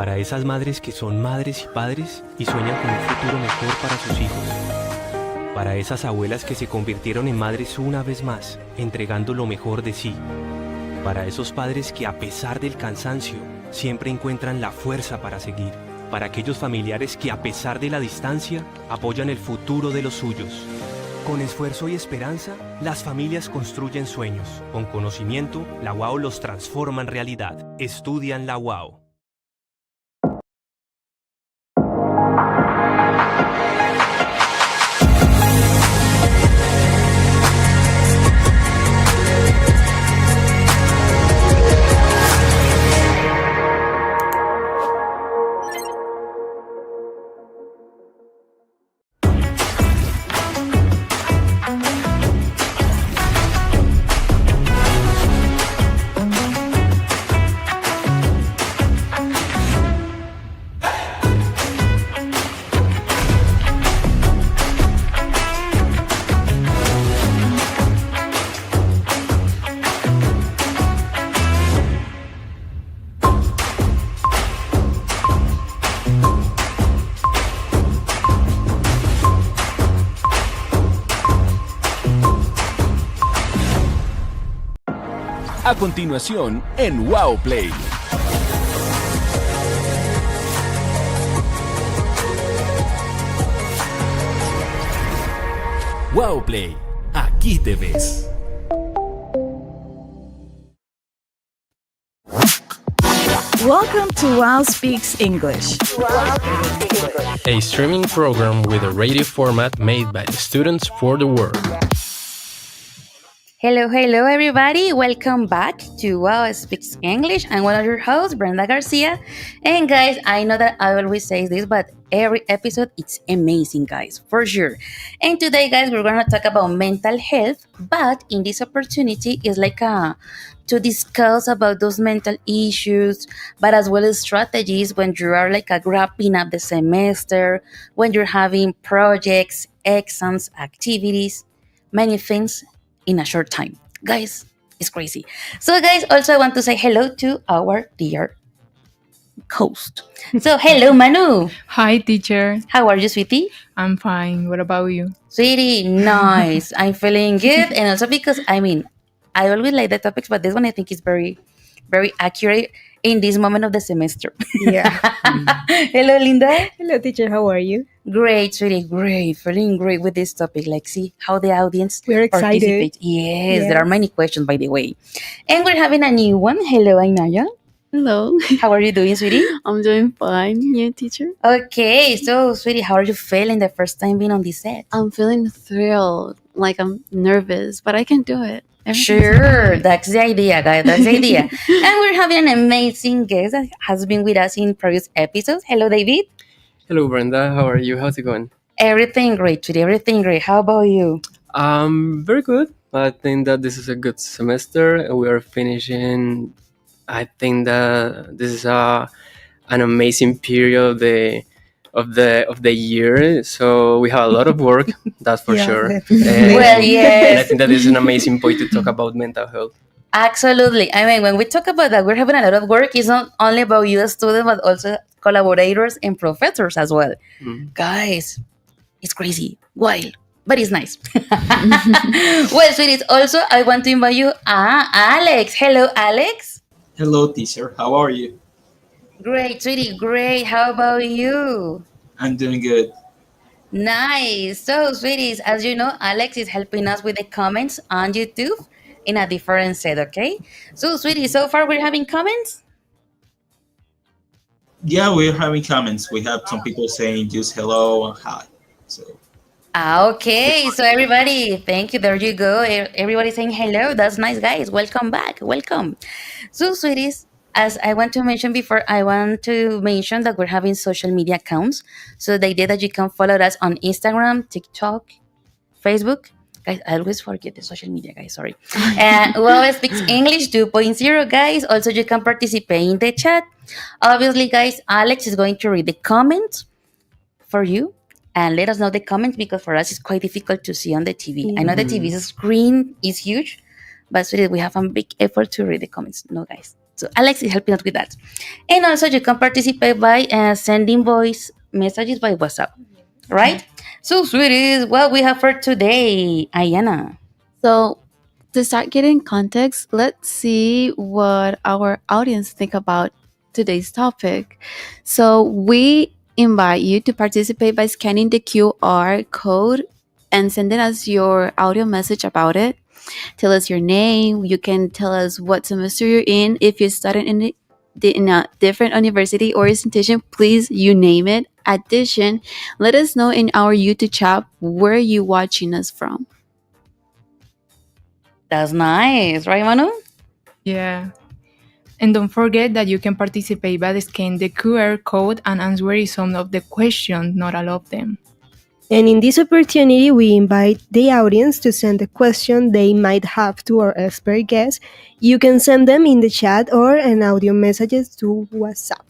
Para esas madres que son madres y padres y sueñan con un futuro mejor para sus hijos. Para esas abuelas que se convirtieron en madres una vez más, entregando lo mejor de sí. Para esos padres que a pesar del cansancio, siempre encuentran la fuerza para seguir. Para aquellos familiares que a pesar de la distancia, apoyan el futuro de los suyos. Con esfuerzo y esperanza, las familias construyen sueños. Con conocimiento, la UAO los transforma en realidad. Estudian la UAO. A continuación, en UAOPlay. UAOPlay, aquí te ves. Welcome to UAO Speaks English. A streaming program with a radio format made by the students for the world. Hello, everybody. Welcome back to UAO Speaks English. I'm one of your hosts, Brenda Garcia. And guys, I know that I always say this, but every episode, it's amazing, guys, for sure. And today, guys, we're going to talk about mental health, but in this opportunity, it's like to discuss about those mental issues, but as well as strategies when you are like wrapping up the semester, when you're having projects, exams, activities, many things in a short time. Guys, it's crazy. So guys, also I want to say hello to our dear host. So hello, Manu. Hi, teacher. How are you, sweetie? I'm fine. What about you? Sweetie, nice. I'm feeling good. And also because, I always like the topics, but this one I think is very, very accurate in this moment of the semester. Yeah. Hello, Linda. Hello, teacher. How are you? Great, sweetie. Great. Feeling great with this topic. Like, see how the audience We're excited. participates. Yes, there are many questions, by the way. And we're having a new one. Hello, Ainaya. Hello. How are you doing, sweetie? I'm doing fine. You, teacher? Okay. So, sweetie, how are you feeling the first time being on this set? I'm feeling thrilled. Like I'm nervous, but I can do it. Sure, that's the idea, guys. That's the idea. And we're having an amazing guest that has been with us in previous episodes. Hello, David. Hello, Brenda. How are you? How's it going? Everything great today. Everything great. How about you? Very good. I think that this is a good semester. We are finishing. I think that this is an amazing period of the year. So we have a lot of work. That's for sure. Well, yes. And I think that is an amazing point to talk about mental health. Absolutely. When we talk about that, we're having a lot of work. It's not only about you as students, but also collaborators and professors as well. Guys, it's crazy, wild, but it's nice. Well, sweeties, also I want to invite you, Alex. Hello, Alex. Hello, teacher. How are you? Great, sweetie, great. How about you? I'm doing good. Nice. So, sweeties, as you know, Alex is helping us with the comments on YouTube in a different set, okay? So, sweetie, so far we're having comments? Yeah, we're having comments. We have some people saying just hello and hi. So Okay, so everybody, thank you. There you go. Everybody saying hello. That's nice, guys. Welcome back. Welcome. So, sweeties, as I want to mention before, I want to mention that we're having social media accounts. So the idea that you can follow us on Instagram, TikTok, Facebook. Guys, I always forget the social media, guys. Sorry. And UAO Speaks English 2.0, guys. Also, you can participate in the chat. Obviously, guys, Alex is going to read the comments for you. And let us know the comments because for us it's quite difficult to see on the TV. I know the TV screen is huge, but we have a big effort to read the comments. No, guys, So Alex is helping us with that. And also you can participate by sending voice messages by WhatsApp, right? So sweeties, what we have for today, Ayana. So, to start getting context, let's see what our audience think about today's topic. So, we invite you to participate by scanning the QR code and sending us your audio message about it. Tell us your name. You can tell us what semester you're in. If you're studying in a different university or institution, please, you name it. Addition, let us know in our YouTube chat where you watching us from. That's nice, right, Manu? Yeah. And don't forget that you can participate by scanning the QR code and answering some of the questions, not all of them. And in this opportunity, we invite the audience to send a question they might have to our expert guest. You can send them in the chat or an audio messages to WhatsApp.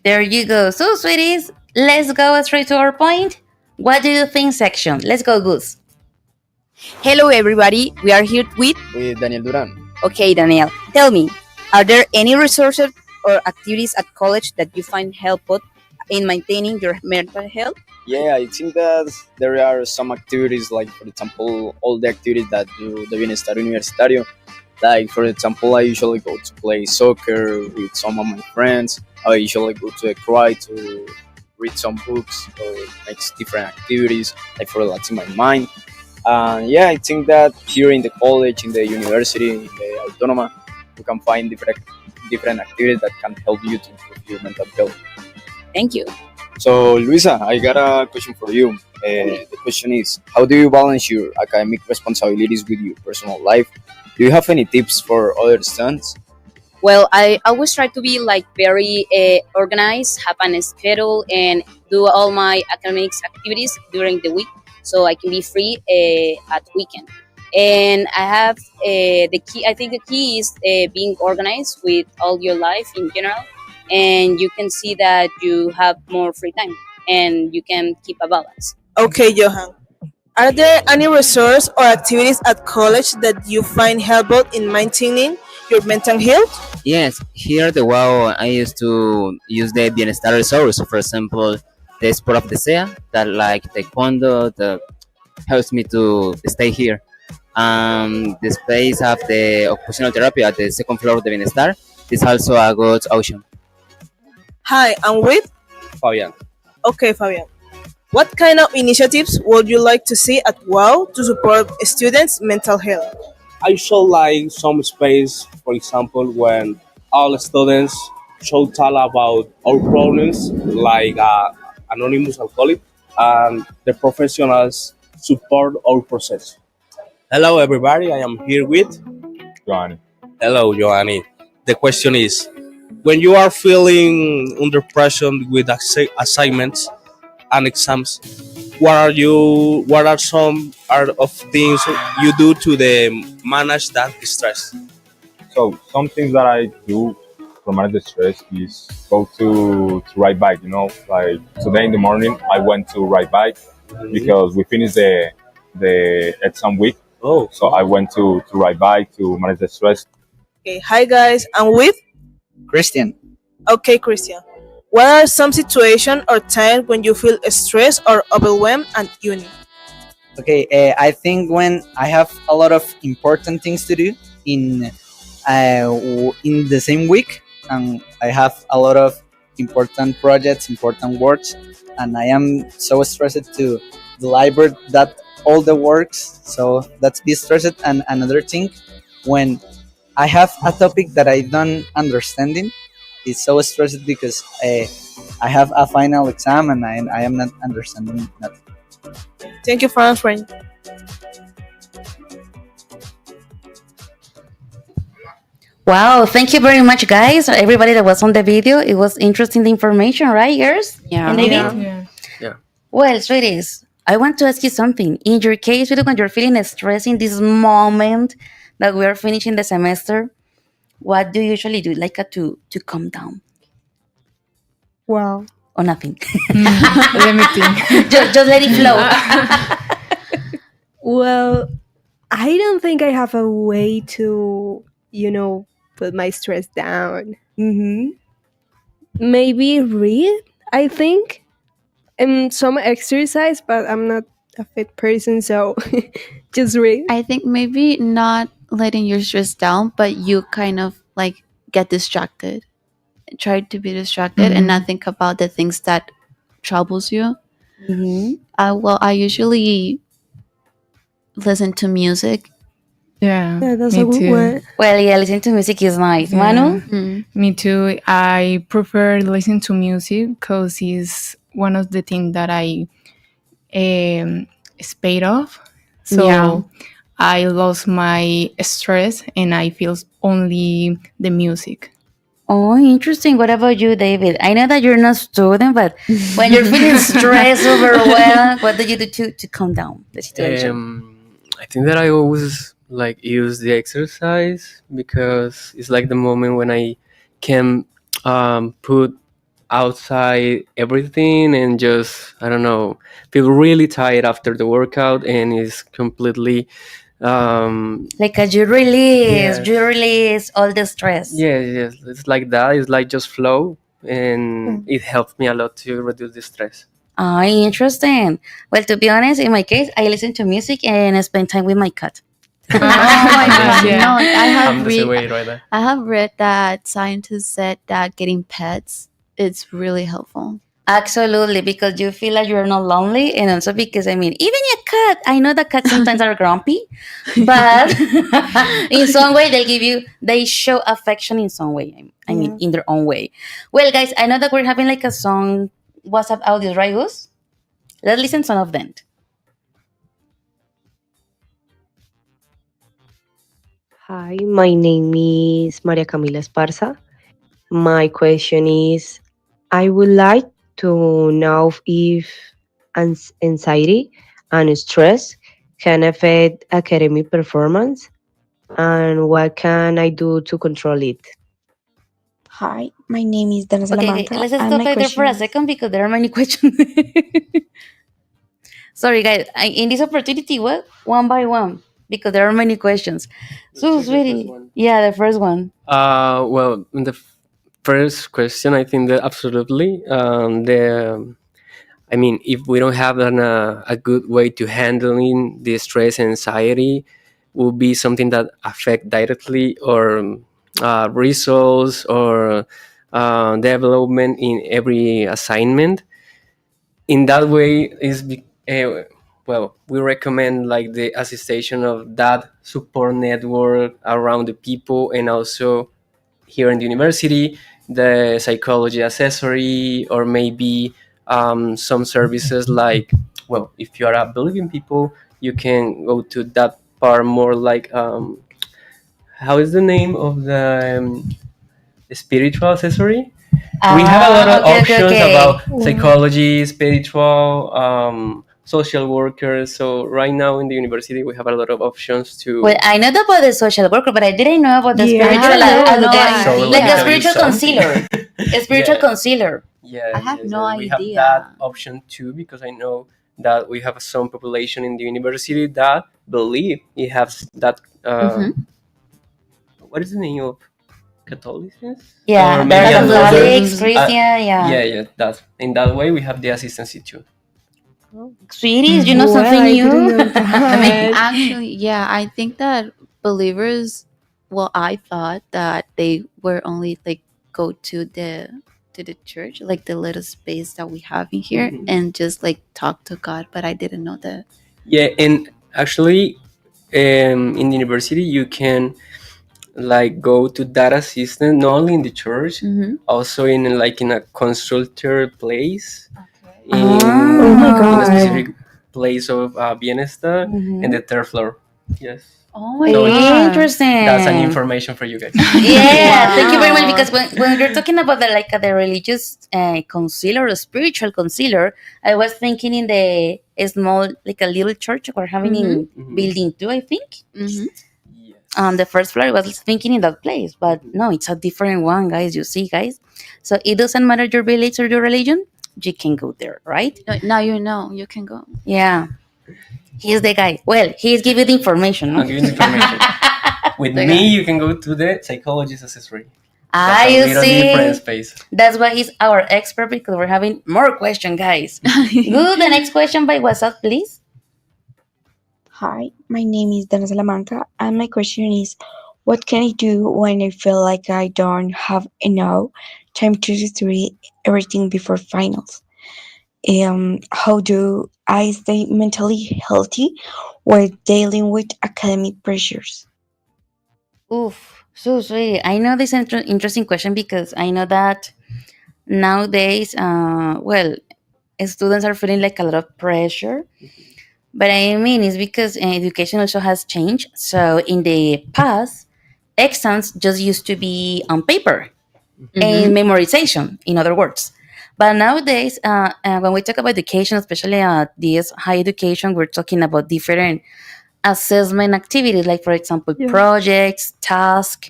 There you go. So, sweeties, let's go straight to our point. What do you think section? Let's go, Goose. Hello, everybody. We are here with Daniel Duran. Okay, Daniel. Tell me, are there any resources or activities at college that you find helpful in maintaining your mental health? Yeah, I think that there are some activities, like for example, all the activities that do the Bienestar Universitario. Like for example, I usually go to play soccer with some of my friends. I usually go to a cry to read some books or make different activities, like for relaxing my mind. Yeah, I think that here in the college, in the university, in the autonoma, you can find different activities that can help you to improve your mental health. Thank you. So, Luisa, I got a question for you. The question is, how do you balance your academic responsibilities with your personal life? Do you have any tips for other students? Well, I always try to be like very organized, have a schedule, and do all my academics activities during the week, so I can be free at weekend. And I have the key. I think the key is being organized with all your life in general, and you can see that you have more free time and you can keep a balance. Okay, Johan. Are there any resources or activities at college that you find helpful in maintaining your mental health? Yes, here at the WOW, I used to use the Bienestar resource. For example, the sport of the SEA, that like taekwondo, that helps me to stay here. The space of the occupational therapy at the second floor of the Bienestar is also a good option. Hi, I'm with Fabian. Okay, Fabian. What kind of initiatives would you like to see at WOW to support students' mental health? I should like some space, for example, when all students should tell about our problems, like anonymous alcoholic, and the professionals support our process. Hello, everybody. I am here with Joanny. Hello, Joanny. The question is, when you are feeling under pressure with assignments and exams, what are some of things you do to manage that stress? So some things that I do to manage the stress is go to ride bike. Like today in the morning I went to ride bike because we finished the exam week. So I went to ride bike to manage the stress. Okay, hi guys, I'm with Christian. Okay, Christian. What are some situations or times when you feel stressed or overwhelmed at uni? Okay, I think when I have a lot of important things to do in the same week, and I have a lot of important projects, important works, and I am so stressed to deliver that all the works. So that's be stressed. And another thing, when I have a topic that I don't understanding, it's so stressed because I have a final exam and I am not understanding nothing. Thank you for answering. Wow, thank you very much, guys. Everybody that was on the video, it was interesting the information, right, girls? Yeah. And David? Yeah. Well, sweeties, I want to ask you something. In your case, when you're feeling stressed in this moment that we are finishing the semester, what do you usually do, like to calm down? Wow. Or nothing? Let me think. just let it flow. Well, I don't think I have a way to, put my stress down. Mm-hmm. Maybe read, I think, and some exercise, but I'm not a fit person, so just read. I think maybe not letting your stress down, but you kind of like get distracted. Try to be distracted and not think about the things that troubles you. Mm-hmm. Well, I usually listen to music. Yeah, Yeah, that's me a good too. one. Well, yeah, listening to music is nice. Manu? Me too. I prefer listening to music because it's one of the things that I spade off. So Yeah. I lost my stress and I feel only the music. Oh, interesting. What about you, David? I know that you're not a student, but when you're feeling stressed, overwhelmed, what do you do to calm down the situation? I think that I always like use the exercise because it's like the moment when I can put outside everything and just, I don't know, feel really tired after the workout and is completely Like you release all the stress. yes, it's like that. It's like just flow, and it helps me a lot to reduce the stress. Ah, interesting. Well, to be honest, in my case, I listen to music and I spend time with my cat. Oh my god! No, I'm the same way right there. I have read that scientists said that getting pets it's really helpful. Absolutely, because you feel like you're not lonely, and also because I mean, even your cat. I know that cats sometimes are grumpy, but in some way they show affection in some way. I mean, in their own way. Well, guys, I know that we're having like a song WhatsApp audio, right, Gus? Let's listen to some of them. Hi, my name is Maria Camila Esparza. My question is I would like to know if anxiety and stress can affect academic performance and what can I do to control it? Hi, my name is Dana Okay, Salamanca, let's and stop my right there for question a is second because there are many questions. Sorry, guys. In this opportunity, what one by one because there are many questions. So, sweetie, yeah, the first one. Well, the first question, I think that absolutely. I mean, if we don't have a good way to handling the stress and anxiety, will be something that affect directly or results or development in every assignment. In that way, well, we recommend like the assistation of that support network around the people, and also here in the university, the psychology accessory, or maybe some services like, well, if you are a believing people, you can go to that part more like, how is the name of the spiritual accessory? We have a lot of options about psychology, spiritual, social workers. So right now in the university, we have a lot of options to. Well, I know about the social worker, but I didn't know about the Yeah, I spiritual, didn't know that. like So a spiritual something. concealer, a spiritual Yeah. concealer. Yeah, I have no we idea. have that option too, because I know that we have some population in the university that believe it has that. What is the name of Catholicism? Yeah, Or they're maybe Catholics, another- Christian, yeah. Yeah. That in that way we have the assistancy too. Sweeties, you know Well, something I new? didn't know that. Actually, yeah, I think that believers. Well, I thought that they were only like go to the church, like the little space that we have in here, and just like talk to God. But I didn't know that. Yeah, and actually, in the university you can like go to that assistant not only in the church, also in like in a consultor place, Oh my in a God. specific place of bienestar in the third floor. Yes. Oh my So god! Interesting. that's an information for you guys. Yeah, thank you very much. Because when you're talking about the religious concealer or spiritual concealer, I was thinking in the small, like a little church we're having in building 2, I think. The first floor, I was thinking in that place, but no, it's a different one, guys. You see, guys. So it doesn't matter your village or your religion, you can go there, right? Now you know you can go. Yeah. He's the guy. Well, he's giving the information. No? I'm giving the information. With The me, guy. you can go to the psychologist accessory. Ah, That's a you little different see, space. that's why he's our expert because we're having more questions, guys. Good. The next question by WhatsApp, please. Hi, my name is Dana Salamanca, and my question is, what can I do when I feel like I don't have enough time to study everything before finals? How do I stay mentally healthy while dealing with academic pressures? Oof, so sweet. I know this interesting question because I know that nowadays, well, students are feeling like a lot of pressure. But I mean, it's because education also has changed. So in the past, exams just used to be on paper and memorization, in other words. But nowadays, when we talk about education, especially this high education, we're talking about different assessment activities, like for example, Yeah. projects, tasks,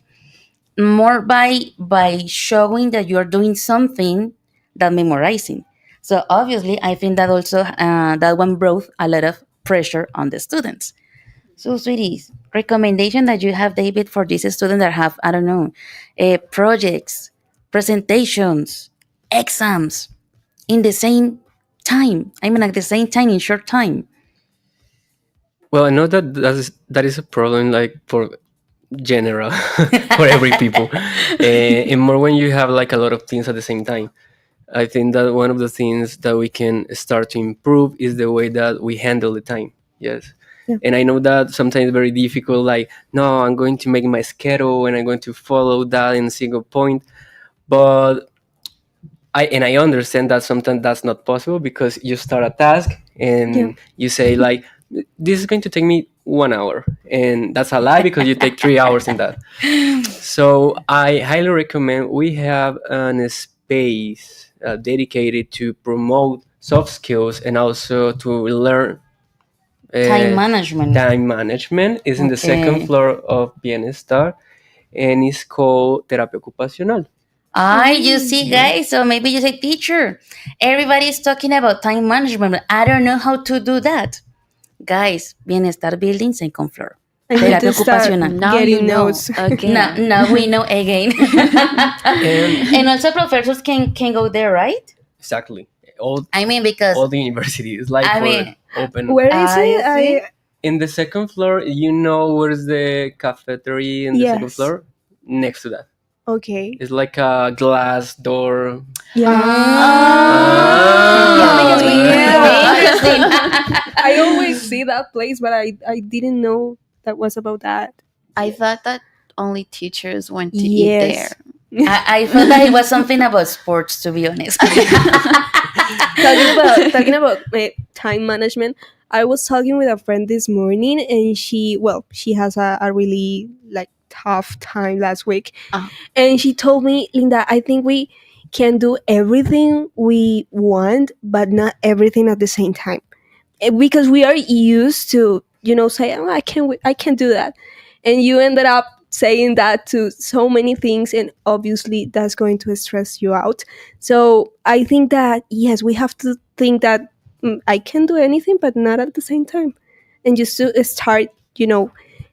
more by showing that you are doing something than memorizing. So obviously, I think that also that one brought a lot of pressure on the students. So, sweeties, recommendation that you have, David, for these students that have, I don't know, projects, presentations, exams in the same time. I mean, at the same time, in short time. Well, I know that that is a problem, like for general, for every people, and more when you have like a lot of things at the same time. I think that one of the things that we can start to improve is the way that we handle the time. Yes. Yeah. And I know that sometimes it's very difficult, like, no, I'm going to make my schedule and I'm going to follow that in a single point. But I understand that sometimes that's not possible because you start a task and Yeah. you say like, this is going to take me 1 hour, and that's a lie because you take 3 hours in that. So I highly recommend we have a space dedicated to promote soft skills and also to learn Time management. time management. Is in the second Okay. floor of Bienestar, and it's called terapia ocupacional. You see, guys. So maybe you say, teacher, everybody's talking about time management, but I don't know how to do that. Guys, Bienestar Building, second floor. I need Terapia to start ocupacional. Now you getting know notes. Now, again. now we know again. And And also professors can go there, right? exactly, all I mean, because all the university is like I for mean, open. Where is you it? see? In the second floor, you know where's the cafeteria in the second Yes. floor? Next to that. Okay. It's like a glass door. Yeah. Yeah, because we yeah. interesting. I always see that place, but I didn't know that was about that. I thought that only teachers went to eat there. Yes. I thought that it was something about sports, to be honest. talking about time management, I was talking with a friend this morning, and she has a really like tough time last week, Ah. and she told me, Linda, I think we can do everything we want, but not everything at the same time. Because we are used to say, oh, I can do that, and you ended up saying that to so many things, and obviously that's going to stress you out. So I think that yes, we have to think that I can do anything but not at the same time, and just to start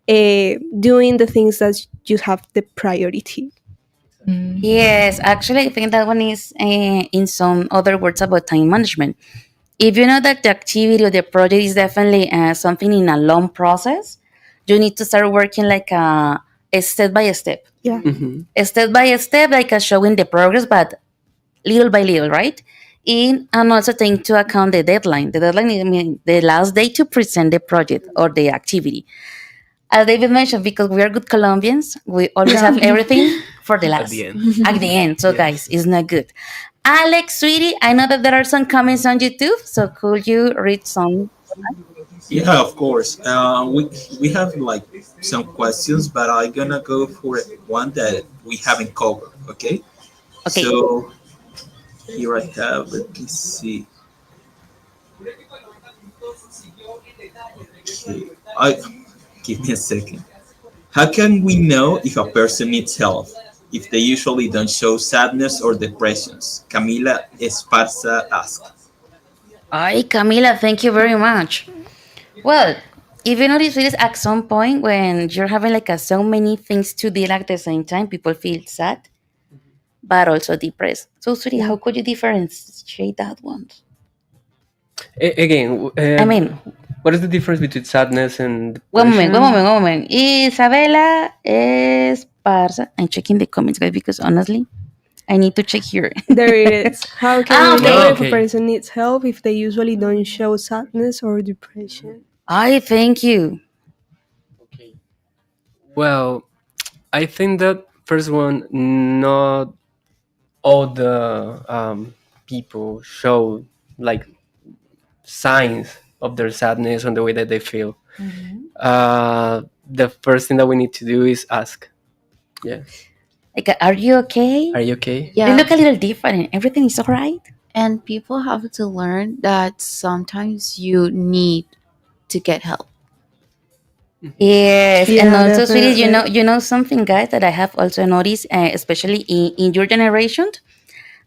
doing the things that you have the priority. Yes, actually, I think that one is in some other words about time management. If you know that the activity or the project is definitely something in a long process, you need to start working like a step by step. Yeah. A step by step, like showing the progress, but little by little, right? And also take into account the deadline. The deadline is, I mean, the last day to present the project or the activity. As David mentioned, because we are good Colombians, we always have everything for the last. the end. At the end. So, Yes. guys, it's not good. Alex, sweetie, I know that there are some comments on YouTube, so could you read some? Yeah, of course. We have like some questions, but I'm gonna go for one that we haven't covered. Okay. Okay. So here I have. Let me see. Okay. I give me a second. How can we know if a person needs help if they usually don't show sadness or depressions? Camila Esparza asked. Ay, Camila, thank you very much. Well, if you notice, it is at some point when you're having like so many things to deal at the same time, people feel sad, but also depressed. So, sweetie, how could you differentiate that one? Again, I mean, what is the difference between sadness and one moment, depression? one moment. Isabela Esparza. I'm checking the comments, guys, because honestly, I need to check here. There it is. How can we okay. know if a person needs help if they usually don't show sadness or depression? I thank you. Well, I think that first one, not all the people show like signs of their sadness and the way that they feel. The first thing that we need to do is ask. Yeah. Like, are you okay? Are you okay? You look a little different. Everything is all right. And people have to learn that sometimes you need to get help. Yes, Yeah, and also, sweetie, definitely. you know something, guys, that I have also noticed, especially in your generation,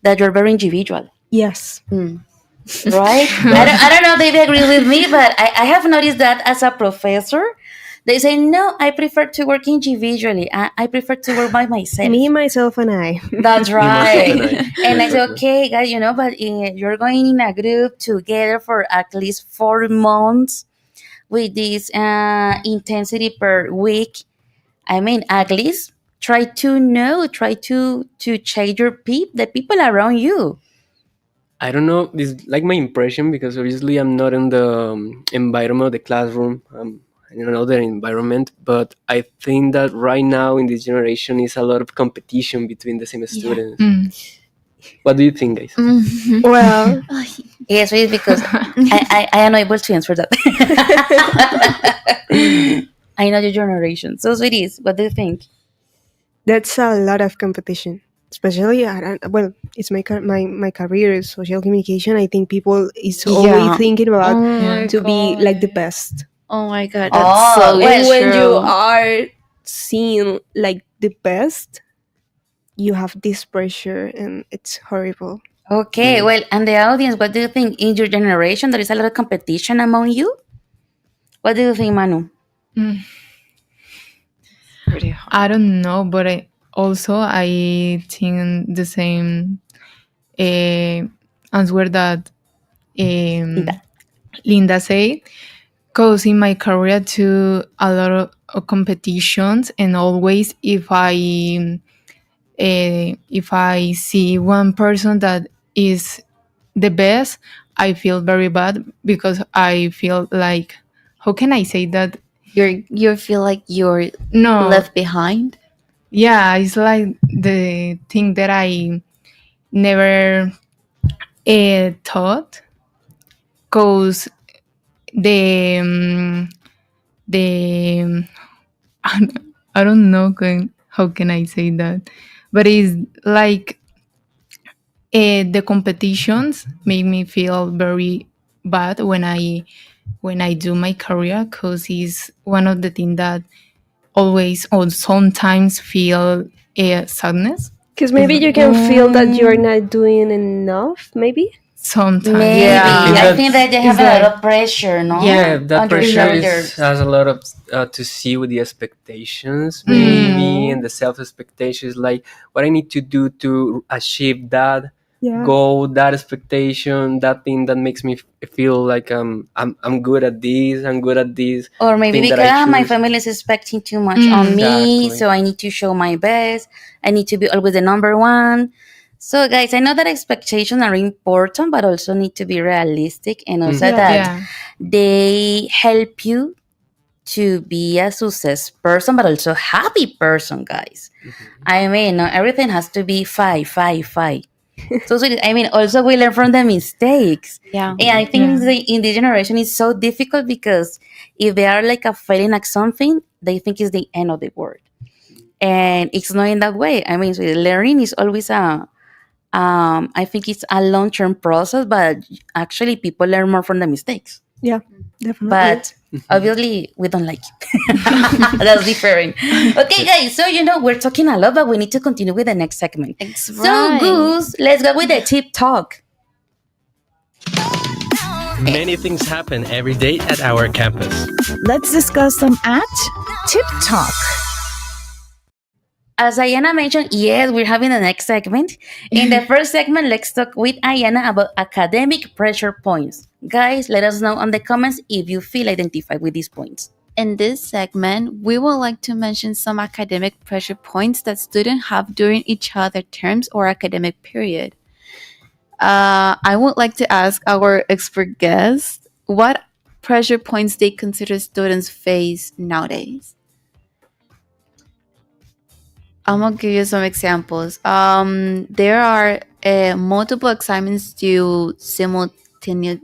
that you're very individual, Yes. right? I don't know if they agree with me, but I have noticed that as a professor, they say, no, I prefer to work individually. I prefer to work by myself. Me, myself, and I. That's right. And I say, Myself, okay, guys, but you're going in a group together for at least 4 months with this intensity per week. I mean, at least try to change the people around you. I don't know. This is like my impression because obviously I'm not in the environment of the classroom. In another environment, but I think that right now in this generation is a lot of competition between the same students. What do you think, guys? Well, yes, it's because I am not able to answer that. I know your generation. So, sweeties, what do you think? That's a lot of competition. Especially, well, it's my career is social communication. I think people is always thinking about to be like the best. Oh my god, that's so and when you true. are seen like the best, you have this pressure, and it's horrible. Okay, well, and the audience, what do you think? In your generation, there is a lot of competition among you? What do you think, Manu? I don't know, but I think the same answer that Linda said. Because in my career, too, a lot of competitions, and always if I see one person that is the best, I feel very bad because I feel like, how can I say that? You feel like you're left behind? Yeah, it's like the thing that I never thought, because the I don't know how can I say that, but it's like the competitions make me feel very bad when I do my career, because it's one of the things that always or sometimes feel sadness. Because maybe you can feel that you're not doing enough. Maybe. Sometimes, Maybe. I think that they have a lot of pressure, no? Yeah, that On your pressure shoulders. has a lot of to see with the expectations, maybe, and the self expectations, like what I need to do to achieve that goal, that expectation, that thing that makes me feel like I'm good at this, I'm good at this. Or maybe thing that because I my choose. family is expecting too much on me, Exactly. so I need to show my best. I need to be always the number one. So, guys, I know that expectations are important, but also need to be realistic, and also that they help you to be a success person, but also happy person, guys. I mean, not everything has to be five. So, I mean, also we learn from the mistakes. Yeah. And I think in this generation it's so difficult because if they are like a failing at something, they think it's the end of the world. And it's not in that way. I mean, so learning is always I think it's a long-term process, but actually people learn more from the mistakes. Yeah, definitely. But obviously we don't like it. That's different. Okay, guys, so we're talking a lot, but we need to continue with the next segment. So right. Goose, let's go with the tip talk. Many things happen every day at our campus. Let's discuss them at Tip Talk. As Ayana mentioned, yes, we're having the next segment. In the first segment, let's talk with Ayana about academic pressure points. Guys, let us know on the comments if you feel identified with these points. In this segment, we would like to mention some academic pressure points that students have during each other terms or academic period. I would like to ask our expert guest what pressure points they consider students face nowadays. I'm gonna give you some examples. There are multiple assignments due simultaneously,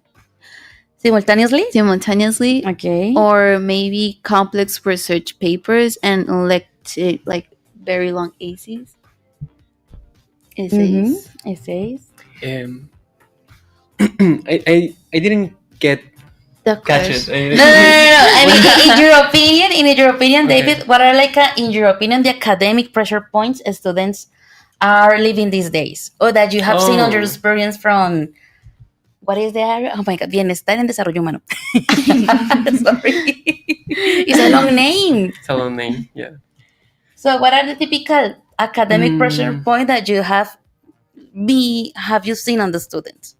okay, or maybe complex research papers and like very long essays. Essays. I didn't get the catch it. No. I mean, in your opinion, Okay. David, what are in your opinion, the academic pressure points students are living these days, or that you have seen on your experience from? What is the area? Oh my God, bienestar en desarrollo humano. Sorry, it's a long name. It's a long name, yeah. So, what are the typical academic pressure points that you have you seen on the students?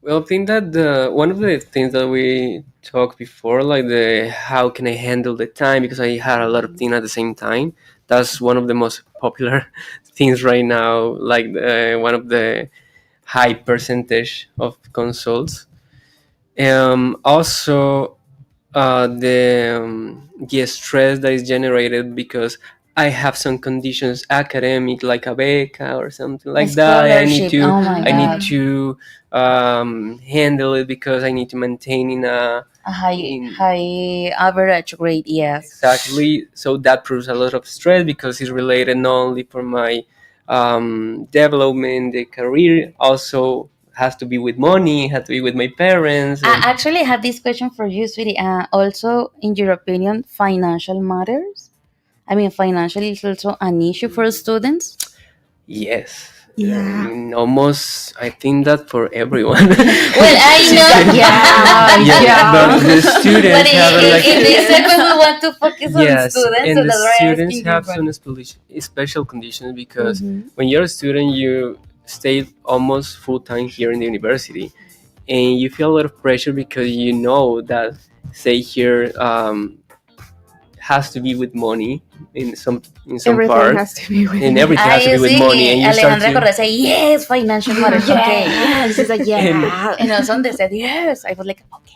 Well, I think that one of the things that we talked before, like the how can I handle the time, because I had a lot of things at the same time. That's one of the most popular things right now, like one of the high percentage of consults. Also, the stress that is generated because I have some conditions academic, like a beca or something like that. I need scholarship. Oh my I need God. to handle it because I need to maintain in a A high average grade, yes. exactly. So that proves a lot of stress because it's related not only for my development, the career, also has to be with money, has to be with my parents. I actually have this question for you, sweetie. Also, in your opinion, financial matters? I mean, financial is also an issue for students? Yes. Yeah. Almost, I think that for everyone. Well, I know. Yeah. But the students But have like in this segment, we want to focus on yes, students. and So the that's why I'm students asking have you. some special conditions because Mhm. when you're a student, you stay almost full time here in the university, and you feel a lot of pressure because you know that stay here has to be with money in some Everything part, has to be with and money. everything has to be with money, and you start Alejandra to. Correa say, yes, financial matters. Okay. Yes, she's like, yeah. And also they said, yes. I was like, okay.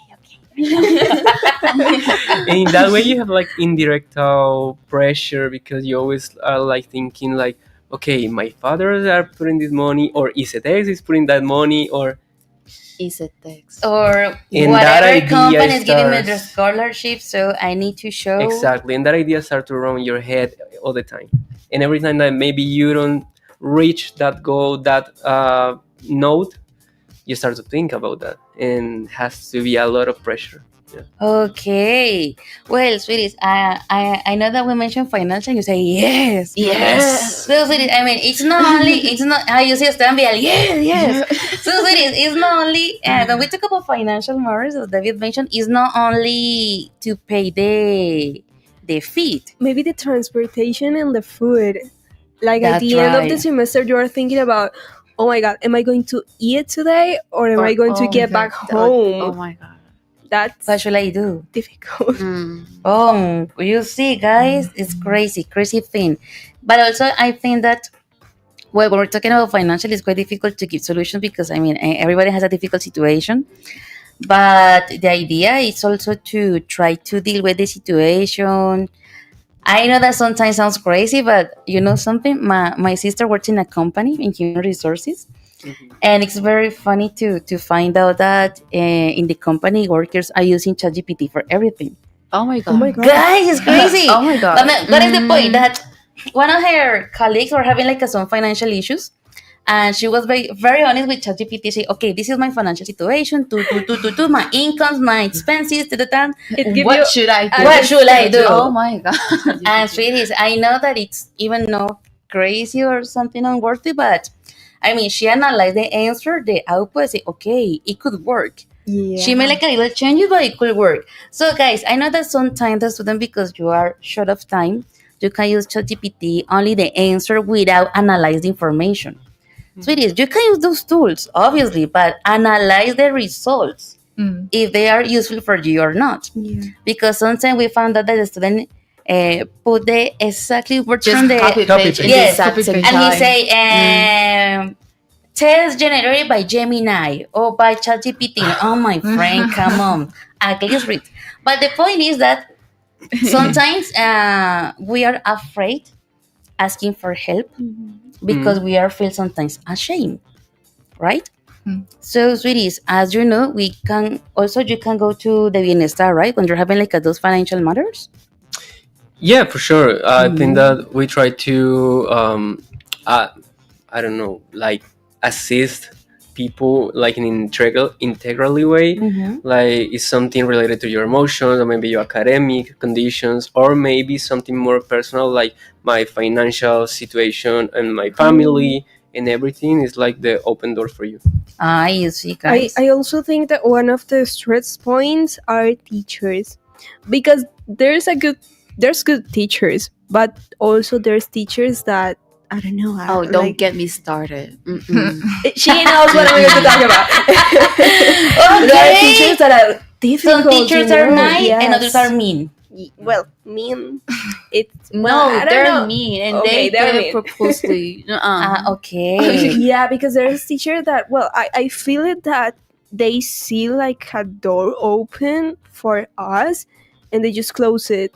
And in that way you have like indirect pressure because you always are like thinking like, okay, my fathers are putting this money, or ICETEX is putting that money, or ICETEX, Or and that whatever idea company is giving me the starts scholarship, so I need to show. exactly, and that idea starts to run in your head all the time, and every time that maybe you don't reach that goal, that note, you start to think about that, and has to be a lot of pressure. Yeah. Okay. Well, sweeties, I know that we mentioned financial. You say yes. Yes. So, sweeties, I mean, it's not how you say stand be like, yes. So, sweeties, it's not only when we talk about financial matters, as David mentioned, it's not only to pay the fee. Maybe the transportation and the food. Like at That's the end of the right. semester, you are thinking about, oh my God, am I going to eat today or am I going to get back home? Oh my God. That's What should I do? difficult. Oh, you see, guys, it's crazy thing. But also, I think that when we're talking about financial, it's quite difficult to give solutions because I mean everybody has a difficult situation. But the idea is also to try to deal with the situation. I know that sometimes sounds crazy, but you know something? My sister works in a company in human resources, and it's very funny to find out that in the company workers are using ChatGPT for everything. Oh my God. Oh my God. Guys, it's crazy. Oh my God. But what is the point? That one of her colleagues were having like some financial issues, and she was very honest with ChatGPT. Say, okay, this is my financial situation. My incomes, my expenses. What should I do? What should I do? Oh my God. And sweeties, I know that it's even not crazy or something unworthy, but I mean, she analyzed the answer, the output, say, okay, it could work. She made like a little changes, but it could work. So, guys, I know that sometimes the student, because you are short of time, you can use ChatGPT only the answer without analyze the information. Sweeties, you can use those tools, obviously, but analyze the results if they are useful for you or not. Because sometimes we found out that the student put the exactly words Just from the copy paste. yes, Copy paste. and he say test generated by Gemini or by ChatGPT. Oh my friend, come on, at least read. But the point is that sometimes we are afraid asking for help because we are feel sometimes ashamed, right? So, sweeties, as you know, we can also you can go to the bienestar, right? When you're having like those financial matters. Yeah, for sure. I think that we try to, I don't know, like assist people like in integrally way. Like it's something related to your emotions, or maybe your academic conditions, or maybe something more personal, like my financial situation and my family and everything is like the open door for you. Ah, you see, guys. I also think that one of the stress points are teachers, because there's good teachers, but also there's teachers that I don't know. Oh, don't get me started. She knows what I'm going to talk about. There are teachers that are difficult. Some teachers are nice and others are mean. Well, mean. It's No, I don't they're know. mean and Okay, they they're do it mean. purposely. Okay. Yeah, because there's teacher that I feel it that they see like a door open for us and they just close it,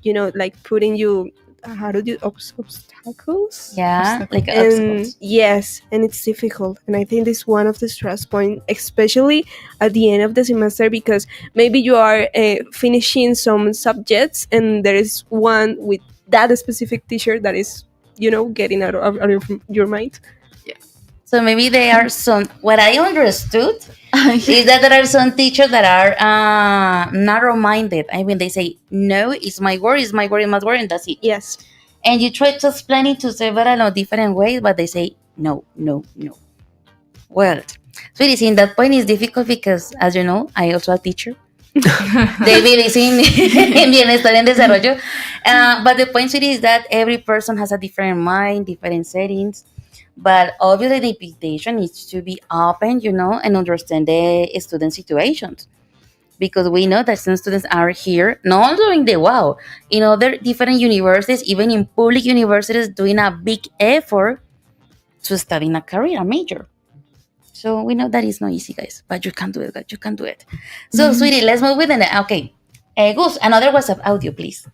like putting you how do you obstacles, Yeah, like and obstacles. yes, and it's difficult, and I think this is one of the stress points, especially at the end of the semester, because maybe you are finishing some subjects and there is one with that specific teacher that is getting out of your mind. So maybe there are some. What I understood is that there are some teachers that are narrow-minded. I mean, they say no, it's my word, it's my word, it's my word, and that's it. Yes. And you try to explain it to several different ways, but they say no, no, no. Well, so it is in that point is difficult because, as you know, I also a teacher. David is in Bienestar en Desarrollo. But the point is that every person has a different mind, different settings. But obviously, the invitation needs to be open, and understand the student situations. Because we know that some students are here, not only in the WOW, in other different universities, even in public universities, doing a big effort to study in a career, a major. So we know that it's not easy, guys, but you can do it, guys. You can do it. So, sweetie, let's move with the next. Okay. Gus, another WhatsApp audio, please.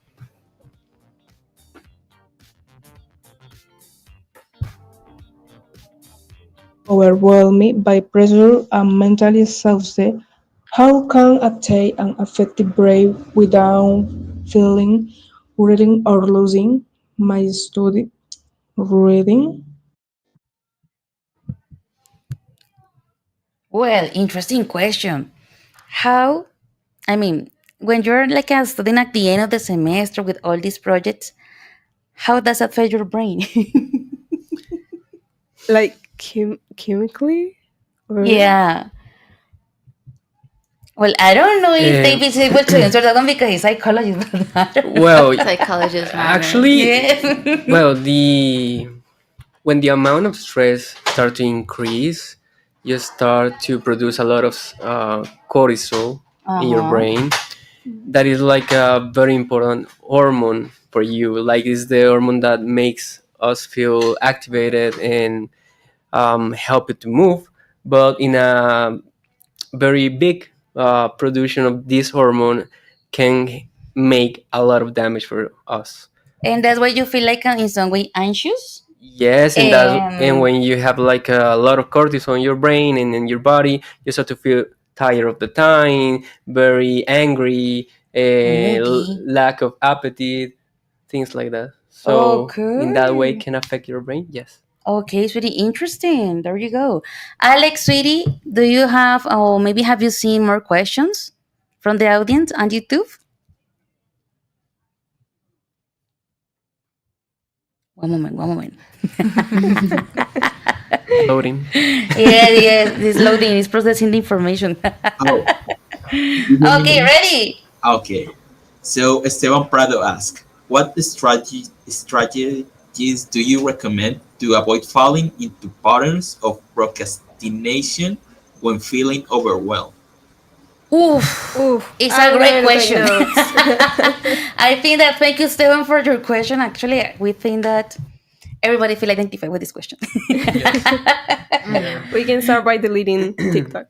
Overwhelmed by pressure and mentally exhausted, how can I take an effective break without feeling reading or losing my study reading? Well, interesting question. How, I mean, when you're like a student at the end of the semester with all these projects, how does that affect your brain? Like chemically? Or... Yeah. Well, I don't know if David is able to answer that one because he's psychologist. Well, psychologist actually, Yeah. well, when the amount of stress start to increase, you start to produce a lot of cortisol in your brain. That is like a very important hormone for you. Like it's the hormone that makes us feel activated and help it to move. But in a very big production of this hormone can make a lot of damage for us. And that's why you feel like in some way anxious? Yes, and when you have like a lot of cortisol in your brain and in your body, you start to feel tired of the time, very angry, lack of appetite, things like that. So in that way, Okay. can affect your brain. Yes. Okay, sweetie, interesting. There you go. Alex, sweetie, do you have, or maybe have you seen more questions from the audience on YouTube? One moment, one moment. Loading. Yes, this loading is processing the information. Oh, Okay, ready? okay. So Esteban Prado asks, what strategies do you recommend to avoid falling into patterns of procrastination when feeling overwhelmed? Oof. It's a I'm great gonna take question. notes. I think that thank you, Steven, for your question. Actually, we think that everybody feel identified with this question. We can start by deleting TikTok.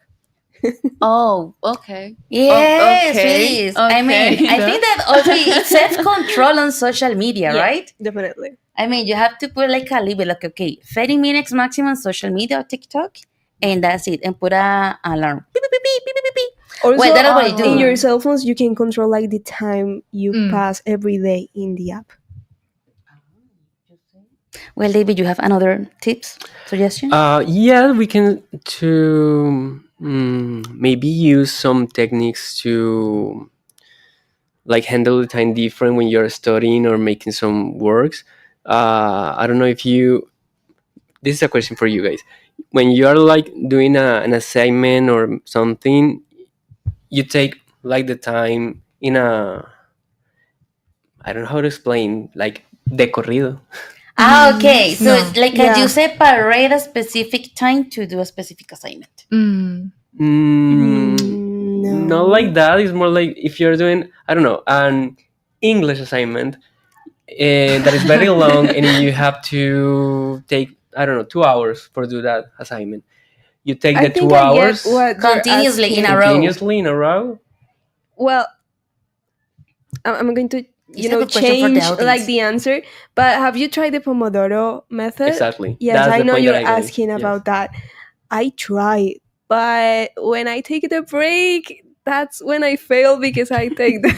Oh, okay. Yes, okay. it is. I mean, I think that also it's self-control on social media, Yeah, right? definitely. I mean, you have to put like a limit, like, okay, 30 minutes maximum social media or TikTok, and that's it. And put a alarm. Beep, beep, beep, beep, beep, beep, beep. Also, Well, that's what I do. in your cell phones, you can control like the time you pass every day in the app. Well, David, you have another tips, suggestion? Yeah, we can to maybe use some techniques to like handle the time different when you're studying or making some works. I don't know if you. This is a question for you guys. When you are like doing an assignment or something, you take like the time in a. I don't know how to explain, like de corrido. Okay. So, No. like, as you separate a specific time to do a specific assignment. Not like that. It's more like if you're doing, I don't know, an English assignment that is very long and you have to take, I don't know, 2 hours for do that assignment. You take I the think 2 I get hours what you're Continuously in a asking. row. continuously in a row. Well, I'm going to It's a good question for the change audience. like the answer. But have you tried the Pomodoro method? Exactly. Yes, That's I the know point you're that I got. asking Yes. about that. I try, but when I take the break, that's when I fail because I take the.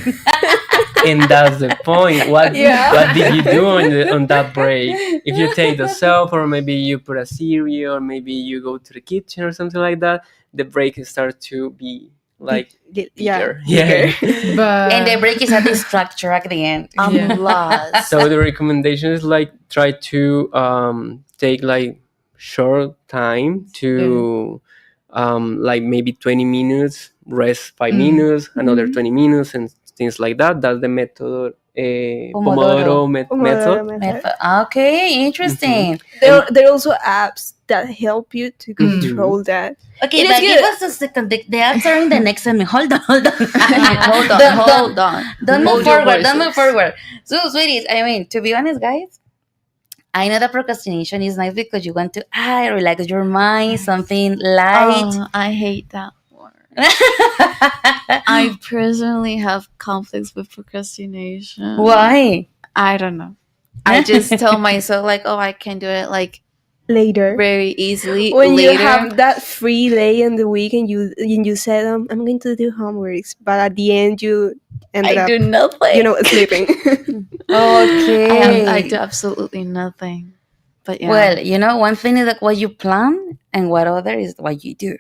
And that's the point. What did you do on that break? If you take the self, or maybe you put a cereal, or maybe you go to the kitchen or something like that, the break starts to be like bigger. Yeah. But And the break is a distractor at the end. I'm lost. So the recommendation is like try to take like short time to like maybe 20 minutes, rest 5 minutes, another 20 minutes, and things like that. That's the method. Pomodoro method. Method. Okay, interesting. There are also apps that help you to control that. Okay, It is but give good. us a second. The answer in the next segment. Hold on. Hold on. Don't move Hold your forward. Don't move horses. forward. So, sweeties, I mean, to be honest, guys, I know that procrastination is nice because you want to relax your mind, something light. Oh, I hate that word. I personally have conflicts with procrastination. Why? I don't know. I just tell myself like, oh, I can do it like Later, very easily when later. you have that free day in the week and you said I'm going to do homeworks, but at the end you ended I up do nothing. Sleeping. Okay. I do absolutely nothing. But yeah. Well, one thing is like what you plan, and what other is what you do.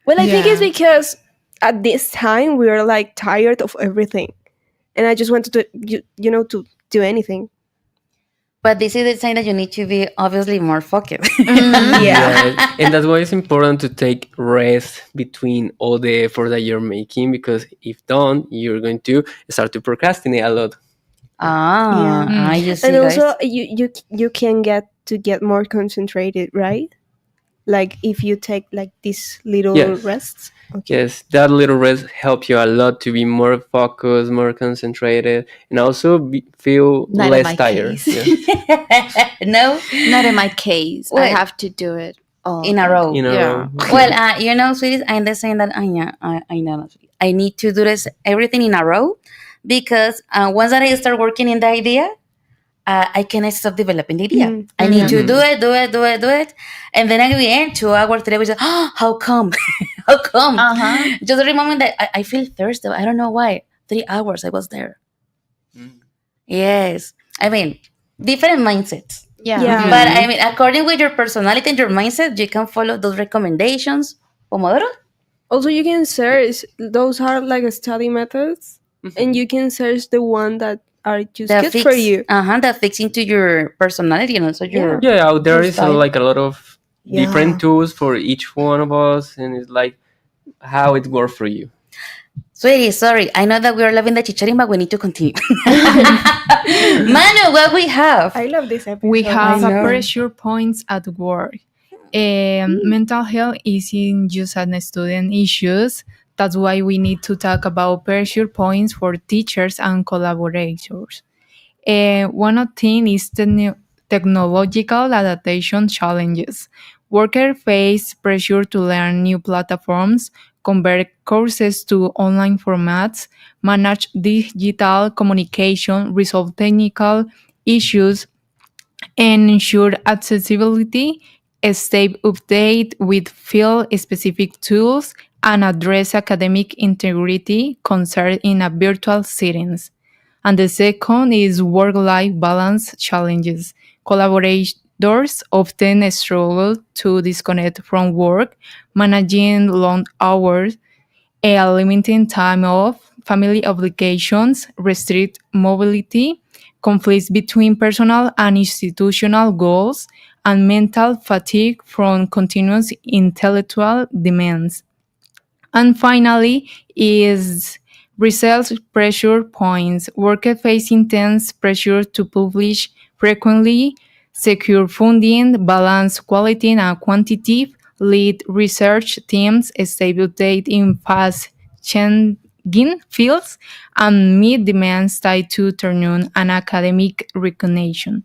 Well, I think it's because at this time we are like tired of everything, and I just wanted to to do anything. But this is the sign that you need to be obviously more focused. Yeah. And that's why it's important to take rest between all the effort that you're making, because if don't, you're going to start to procrastinate a lot. You see, And also guys. you can get more concentrated, right? Like if you take like these little Yes. rests. Yes, that little rest helps you a lot to be more focused, more concentrated, and also feel Not in less my tired. case. Yeah. No, Not in my case. I Well, have to do it all in a row. In a Yeah. row. Well, sweeties, I understand that. I know. I need to do this everything in a row because once that I start working in the idea, I cannot stop developing the idea. I need to do it, and then at the end, 2 hours, 3 hours. How come? How come? Just every moment that I feel thirsty. I don't know why. 3 hours I was there. Yes, I mean different mindsets. Yeah. But I mean, according with your personality and your mindset, you can follow those recommendations. Pomodoro? Also, you can search. Those are like study methods, and you can search the one that are just That good for you. That fits into your personality and also your Yeah, out there your is style. like a lot of different tools for each one of us, and it's like how it worked for you. Sweetie, sorry. I know that we are loving the chicharin, but we need to continue. Manu, what we have? I love this episode. We have I know. pressure points at work. Mental health isn't just an student issues. That's why we need to talk about pressure points for teachers and collaborators. One of them is technological adaptation challenges. Workers face pressure to learn new platforms, convert courses to online formats, manage digital communication, resolve technical issues, and ensure accessibility, stay updated with field-specific tools, and address academic integrity concerns in a virtual settings. And the second is work-life balance challenges. Collaborators often struggle to disconnect from work, managing long hours, limiting time off, family obligations, restrict mobility, conflicts between personal and institutional goals, and mental fatigue from continuous intellectual demands. And finally is results pressure points. Workers face intense pressure to publish frequently, secure funding, balance quality and quantity, lead research teams, stay updated in fast-changing fields, and meet demands tied to turn-on and academic recognition.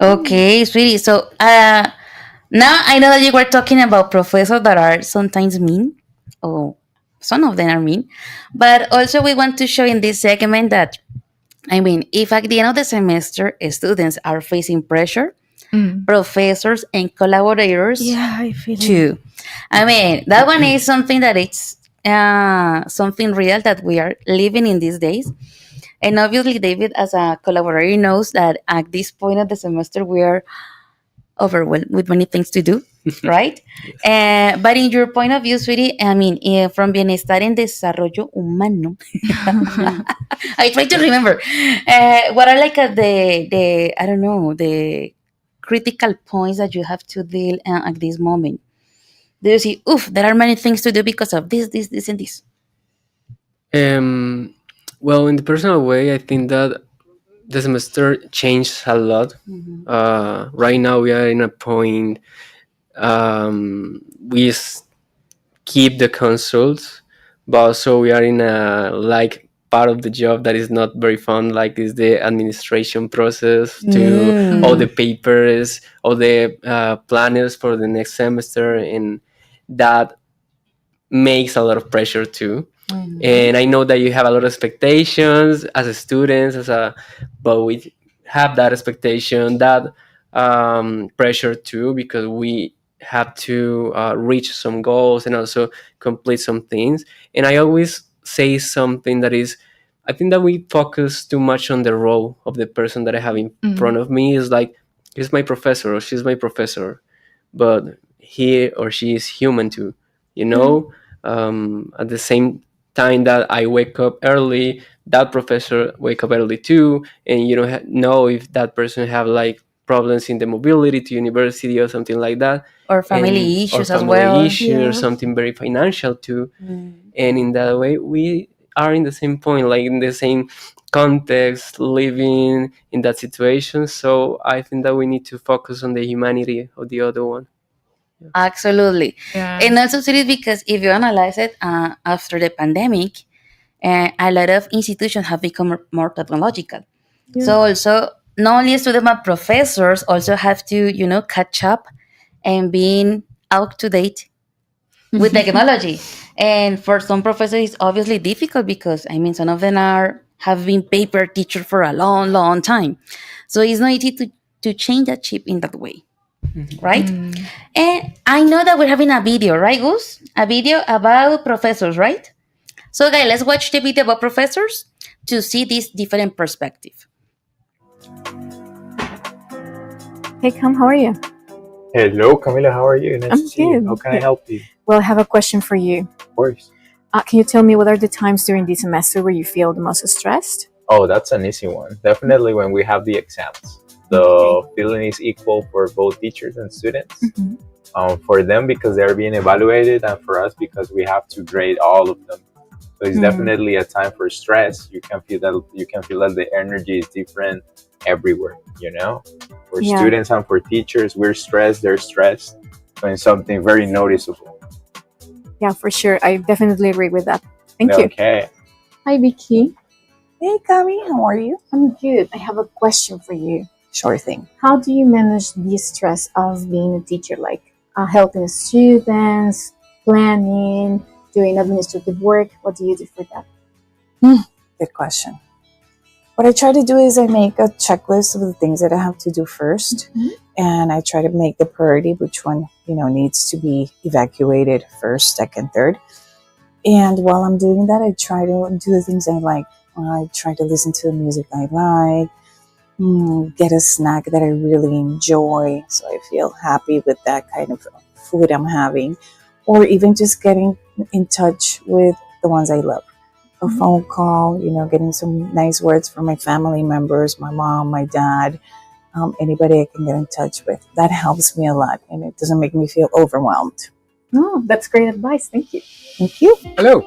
Okay, sweetie. So now I know that you were talking about professors that are sometimes mean, or some of them are mean, but also we want to show in this segment that, I mean, if at the end of the semester students are facing pressure, professors and collaborators I feel too. I mean, that one is something that it's something real that we are living in these days. And obviously, David, as a collaborator, knows that at this point of the semester, we are overwhelmed with many things to do, right? But in your point of view, sweetie, I mean, from Bienestar en Desarrollo Humano, I try to remember what are like the I don't know, the critical points that you have to deal at this moment. Do you see, oof, there are many things to do because of this, and this? Well, in the personal way, I think that the semester changed a lot. Right now, we are in a point we keep the consults, but also we are in a like part of the job that is not very fun, like is the administration process to all the papers, all the planners for the next semester, and that makes a lot of pressure too. And I know that you have a lot of expectations as a student, but we have that expectation, that pressure too, because we have to reach some goals and also complete some things. And I always say something that is, I think that we focus too much on the role of the person that I have in front of me. Is like, he's my professor or she's my professor, but he or she is human too, you know. At the same time that I wake up early, that professor wake up early too, and you don't know if that person have like problems in the mobility to university or something like that, or family issues as well, or something very financial too. And in that way, we are in the same point, like in the same context, living in that situation. So I think that we need to focus on the humanity of the other one. Absolutely. And also serious because if you analyze it, after the pandemic, a lot of institutions have become more technological. So also, not only students but professors also have to, catch up and being up to date with technology. And for some professors, it's obviously difficult because, I mean, some of them have been paper teachers for a long, long time. So it's not easy to change that chip in that way. Right? And I know that we're having a video, right, Gus? A video about professors, right? So, guys, let's watch the video about professors to see this different perspective. Hey, Cam, how are you? Hello, Camila, how are you? Nice to see you. How can I help you? Well, I have a question for you. Of course. Can you tell me what are the times during the semester where you feel the most stressed? Oh, that's an easy one. Definitely when we have the exams. The feeling is equal for both teachers and students. For them because they're being evaluated, and for us because we have to grade all of them. So it's definitely a time for stress. You can feel that the energy is different everywhere. For students and for teachers, we're stressed. They're stressed. So it's something very noticeable. Yeah, for sure. I definitely agree with that. Thank you. Okay. Hi, Vicky. Hey, Cami, how are you? I'm good. I have a question for you. Sure thing. How do you manage the stress of being a teacher, like helping students, planning, doing administrative work? What do you do for that? Good question. What I try to do is I make a checklist of the things that I have to do first, and I try to make the priority which one needs to be evacuated first, second, third. And while I'm doing that, I try to do the things I like. I try to listen to the music I like, get a snack that I really enjoy, so I feel happy with that kind of food I'm having, or even just getting in touch with the ones I love. A phone call, getting some nice words from my family members, my mom, my dad, anybody I can get in touch with. That helps me a lot, and it doesn't make me feel overwhelmed. Oh, that's great advice. Thank you. Thank you. Hello.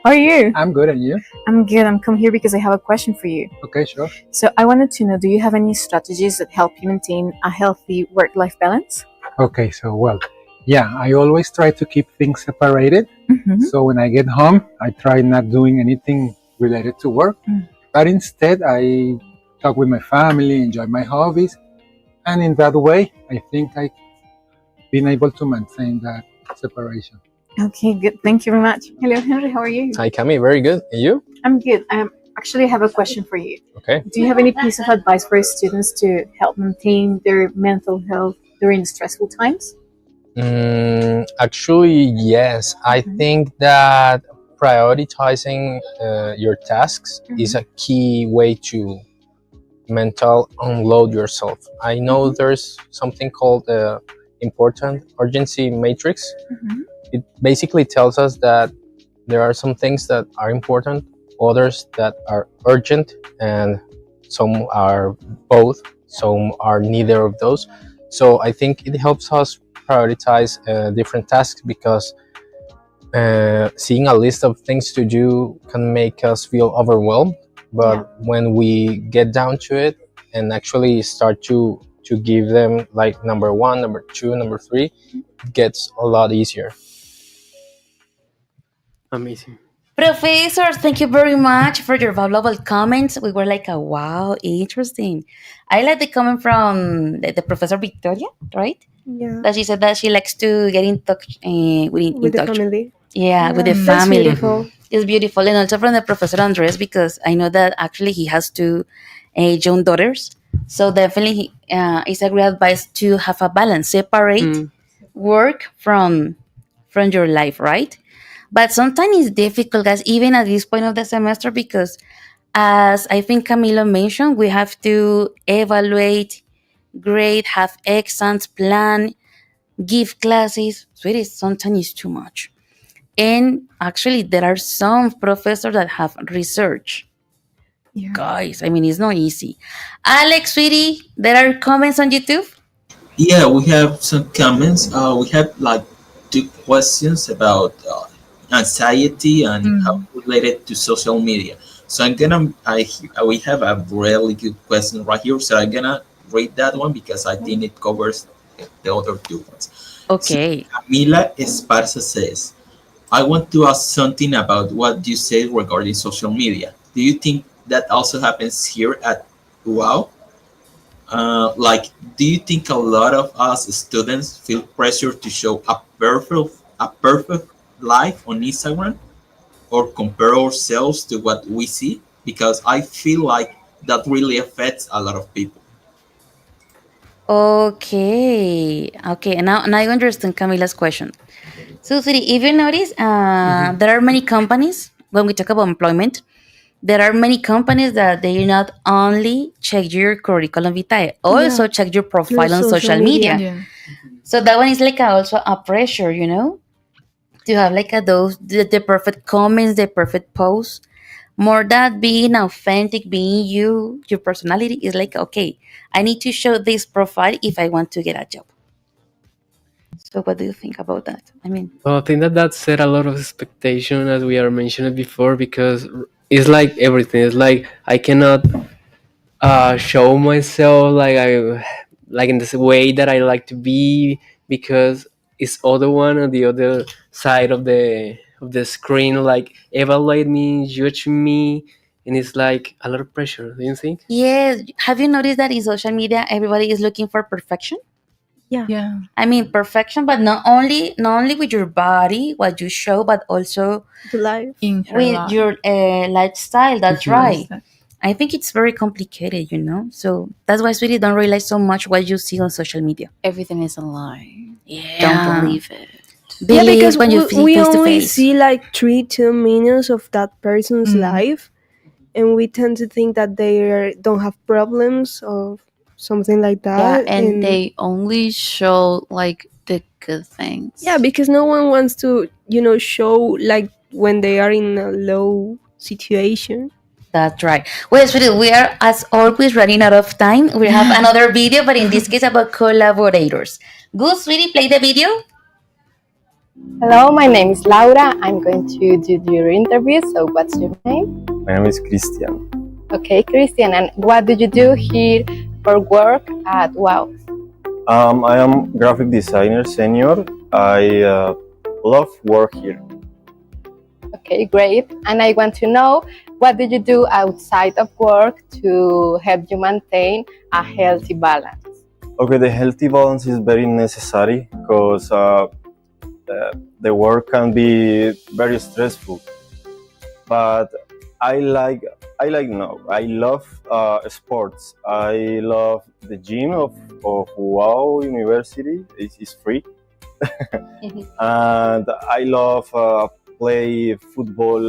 How are you? I'm good, and you? I'm good. I'm come here because I have a question for you. Okay, sure. So I wanted to know, do you have any strategies that help you maintain a healthy work-life balance? Okay, so I always try to keep things separated. So when I get home, I try not doing anything related to work, but instead I talk with my family, enjoy my hobbies, and in that way, I think I've been able to maintain that separation. Okay, good. Thank you very much. Hello, Henry. How are you? Hi, Cami. Very good. And you? I'm good. Actually, I have a question for you. Okay. Do you have any piece of advice for students to help maintain their mental health during stressful times? Actually, yes. I think that prioritizing your tasks is a key way to mental unload yourself. I know there's something called the important urgency matrix. It basically tells us that there are some things that are important, others that are urgent, and some are both, some are neither of those. So I think it helps us prioritize different tasks, because seeing a list of things to do can make us feel overwhelmed. But when we get down to it and actually start to give them like number 1, number 2, number 3, it gets a lot easier. Amazing. Professors, thank you very much for your valuable comments. We were like, wow, interesting. I like the comment from the Professor Victoria, right? Yeah. That she said that she likes to get in touch With the family. Yeah, with the That's family. beautiful. It's beautiful. And also from the Professor Andres, because I know that actually he has two young daughters. So definitely it's a great advice to have a balance, separate work from your life, right? But sometimes it's difficult, guys, even at this point of the semester, because as I think Camilo mentioned, we have to evaluate, grade, have exams, plan, give classes. So it is sometimes too much. And actually, there are some professors that have research. Guys, I mean, it's not easy. Alex, sweetie, there are comments on YouTube? Yeah, we have some comments. We have like 2 questions about anxiety and how related to social media. So we have a really good question right here. So I'm gonna read that one because I think it covers the other 2 ones. Okay. So Camila Esparza says, I want to ask something about what you said regarding social media. Do you think that also happens here at UAO? Do you think a lot of us students feel pressure to show a perfect life on Instagram, or compare ourselves to what we see? Because I feel like that really affects a lot of people. Okay. Okay. And now I understand Camila's question. So, sweetie, if you notice, there are many companies, when we talk about employment, there are many companies that they not only check your curriculum vitae, also check your profile on social media. So that one is like also a pressure, to have like the perfect comments, the perfect posts. More that being authentic, being you, your personality is like, okay, I need to show this profile if I want to get a job. So what do you think about that? I mean, Well, I think that that set a lot of expectation, as we are mentioned before, because it's like everything. It's like I cannot show myself like in this way that I like to be, because it's other one on the other side of the screen, like evaluate me, judge me, and it's like a lot of pressure. Do you think? yes. Have you noticed that in social media everybody is looking for perfection? Yeah. I mean perfection, but not only with your body, what you show, but also The life. In her with life. your lifestyle. That's your right. lifestyle. I think it's very complicated, you know. So that's why sweetie don't realize so much what you see on social media. Everything is a lie. Yeah. Don't believe it. Yeah, because When you we face to only face. see like 3 2 minutes of that person's life, and we tend to think that they don't have problems or something like Yeah, that. and they only show like the good things. Yeah, because no one wants to, show like when they are in a low situation. That's right. Well, sweetie, we are as always running out of time. We have another video, but in this case about collaborators. Good, sweetie, play the video. Hello, my name is Laura. I'm going to do your interview. So, what's your name? My name is Christian. Okay, Christian. And what do you do here for work at WOW? I am graphic designer senior. I love work here. Okay, great. And I want to know, what do you do outside of work to help you maintain a healthy balance? Okay, the healthy balance is very necessary because the work can be very stressful. But I love sports. I love the gym of WOW University. It's free. And I love play football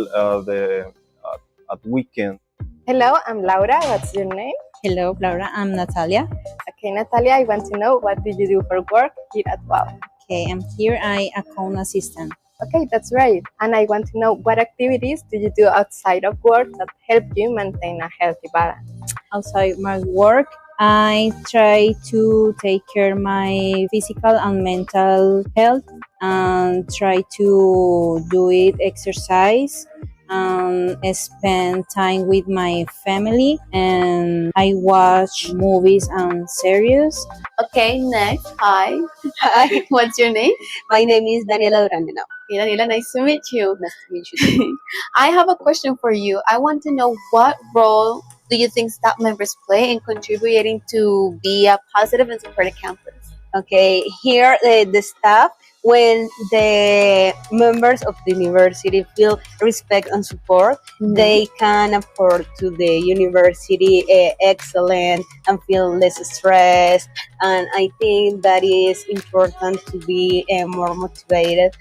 at weekend. Hello, I'm Laura. What's your name? Hello, Laura. I'm Natalia. Okay, Natalia, I want to know, what do you do for work here at WOW? Okay, I'm here. I account assistant. Okay, that's right. And I want to know, what activities do you do outside of work that help you maintain a healthy balance? Outside my work, I try to take care of my physical and mental health and try to do it exercise and spend time with my family, and I watch movies and series. Okay, next. Hi. Hi. What's your name? My name is Daniela Durandino. Hey, Daniela, nice to meet you. Nice to meet you too. I have a question for you. I want to know, what role do you think staff members play in contributing to be a positive and supportive campus? Okay, here the staff, when the members of the university feel respect and support, they can afford to the university excellent and feel less stressed. And I think that is important to be more motivated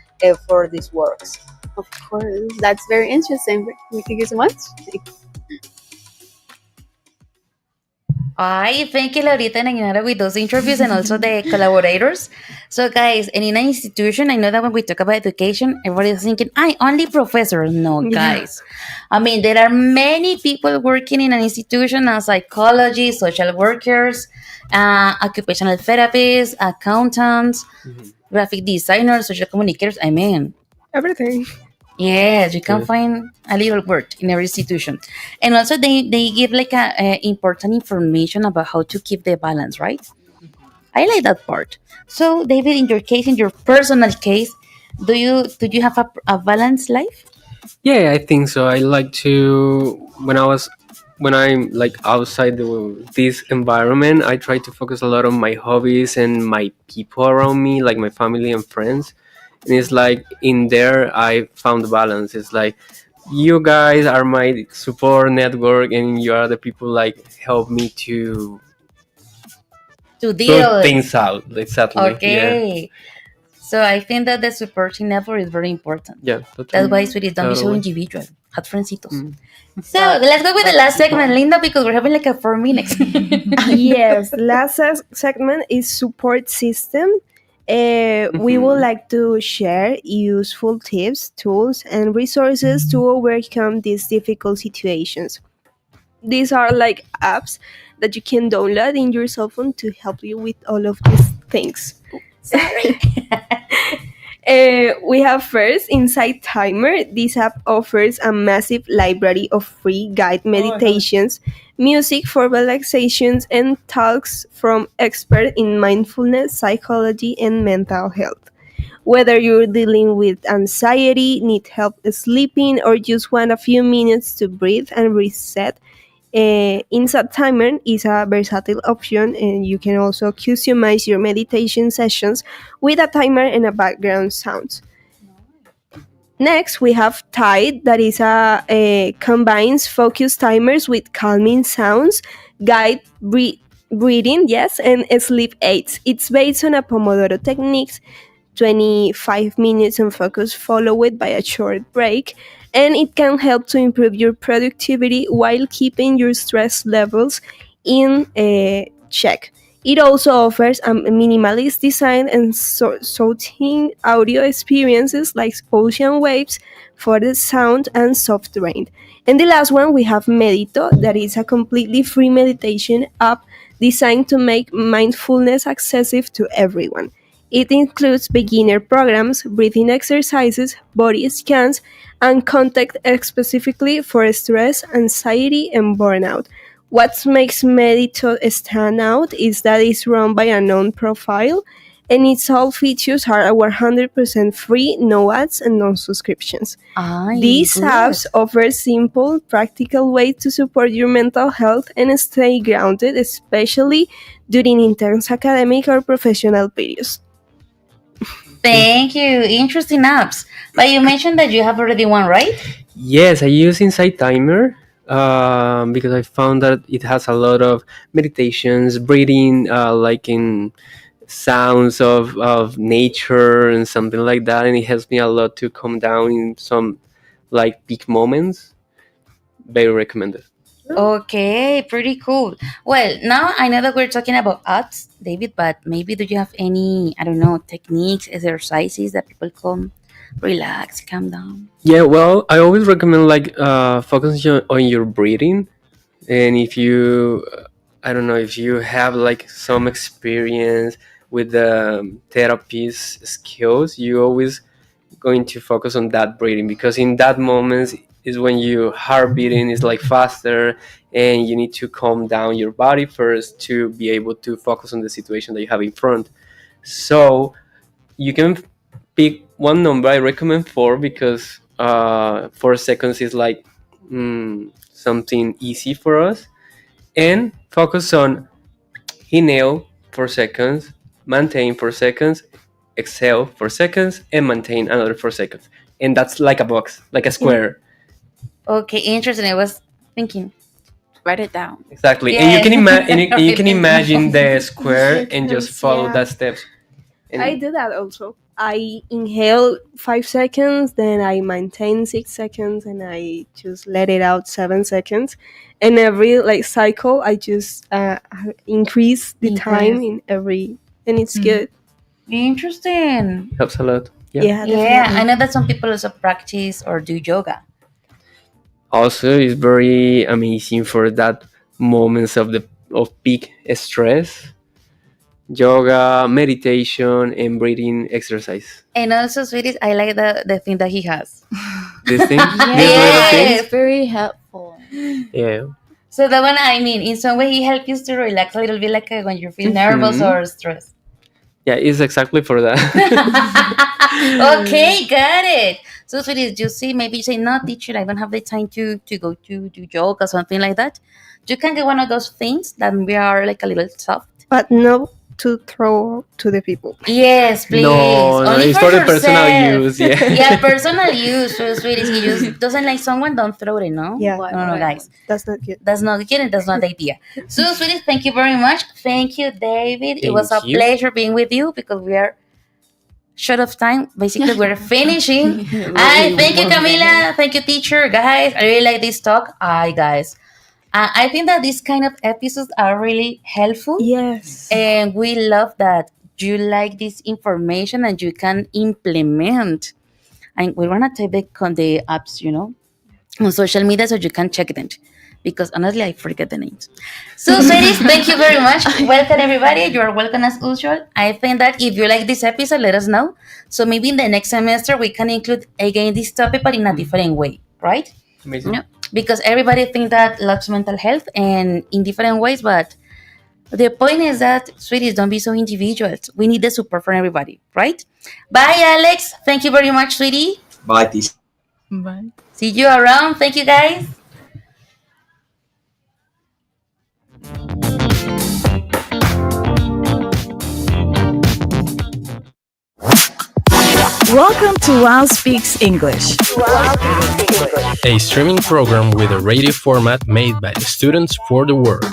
for these works. Of course, that's very interesting. Thank you so much. I thank you, Laurita and Aguinaldo, with those interviews and also the collaborators. So, guys, and in an institution, I know that when we talk about education, everybody's thinking, I only professors. No, guys. I mean, there are many people working in an institution as psychologists, social workers, occupational therapists, accountants, graphic designers, social communicators. I mean, everything. Yes, you can find a little word in every institution. And also they give like a important information about how to keep the balance, right? I like that part. So David, in your case, in your personal case, do you have a balanced life? Yeah, I think so. I like to when I'm like outside this environment, I try to focus a lot on my hobbies and my people around me, like my family and friends. And it's like in there I found balance. It's like you guys are my support network, and you are the people like help me to deal sort things out. Exactly. Okay. Yeah. So I think that the supporting network is very important. Yeah. That's why sweetie, don't be so Totally. individual. Have friendsitos. So let's go with the last segment, Linda, because we're having like a 4 minutes. Yes, last segment is support system. We would Mhm. like to share useful tips, tools, and resources to overcome these difficult situations. These are like apps that you can download in your cell phone to help you with all of these things. Sorry. We have first Insight Timer. This app offers a massive library of free guide meditations, music for relaxations, and talks from experts in mindfulness, psychology, and mental health. Whether you're dealing with anxiety, need help sleeping, or just want a few minutes to breathe and reset, Insight Timer is a versatile option, and you can also customize your meditation sessions with a timer and a background sound. Next, we have Tide, that is a combines focus timers with calming sounds, guide breathing, yes, and sleep aids. It's based on a Pomodoro techniques, 25 minutes on focus followed by a short break, and it can help to improve your productivity while keeping your stress levels in check. It also offers a minimalist design and soothing audio experiences like ocean waves for the sound and soft rain. And the last one, we have Medito, that is a completely free meditation app designed to make mindfulness accessible to everyone. It includes beginner programs, breathing exercises, body scans, and content specifically for stress, anxiety, and burnout. What makes Medito stand out is that it's run by a known profile, and its all features are 100% free, no ads, and no subscriptions. These good. apps offer simple, practical ways to support your mental health and stay grounded, especially during intense academic or professional periods. Thank you. Interesting apps. But you mentioned that you have already one, right? Yes, I use Insight Timer because I found that it has a lot of meditations, breathing, like in sounds of nature and something like that, and it helps me a lot to calm down in some like peak moments. Very recommended. Okay, pretty cool. Well, now I know that we're talking about apps, David, but maybe do you have any, I don't know, techniques, exercises that people can relax, calm down? Yeah, well, I always recommend like focusing on your breathing, and if you, I don't know, if you have like some experience with the therapist skills, you always going to focus on that breathing, because in that moment is when your heart beating is like faster, and you need to calm down your body first to be able to focus on the situation that you have in front. So you can pick one number. I recommend 4 because 4 seconds is like something easy for us, and focus on inhale 4 seconds, maintain 4 seconds, exhale 4 seconds, and maintain another 4 seconds. And that's like a box, like a square. Okay, interesting. I was thinking. Write it down. Exactly. Yeah. And you can imagine the square and just follow Yeah. that steps. And I do that also. I inhale 5 seconds, then I maintain 6 seconds, and I just let it out 7 seconds. And every like cycle, I just increase the time in every, and it's good. Interesting. helps a lot. Yeah, Yeah, definitely. I know that some people also practice or do yoga. Also, it's very amazing for that moments of peak stress. Yoga, meditation, and breathing exercise. And also, sweeties, I like the thing that he has. These things, these little Yes. things. Very helpful. Yeah. So that one, I mean, in some way, he helps you to relax a little bit, like when you feel nervous Mhm. or stressed. Yeah, it's exactly for that. Okay, got it. So, sweeties, you see, maybe you say, no, teacher, I don't have the time to go to do yoga or something like that. You can get one of those things that we are like a little soft. But no to throw to the people. Yes, please. No, Only it's for for the personal yourself. use. Yeah. Yeah, personal use. So, sweeties, he just doesn't like someone, don't throw it, no? Yeah. No, guys. That's not good. That's not good and that's not the idea. So, sweeties, thank you very much. Thank you, David. It was a Thank you. pleasure being with you because we are short of time. Basically, we're finishing. I thank you, Camila. Thank you, teacher. Guys, I really like this talk. Guys. I think that these kind of episodes are really helpful. Yes. And we love that you like this information and you can implement. And we're gonna take the apps, on social media so you can check them. Because honestly, I forget the names. So, sweeties, thank you very much. Welcome, everybody. You are welcome as usual. I think that if you like this episode, let us know. So maybe in the next semester, we can include again this topic, but in a different way, right? Amazing. Because everybody thinks that loves mental health and in different ways, but the point is that, sweeties, don't be so individuals. We need the support from everybody, right? Bye, Alex. Thank you very much, sweetie. Bye, Tisha. Bye. See you around. Thank you, guys. Welcome to UAO Speaks English. A streaming program with a radio format made by the students for the world.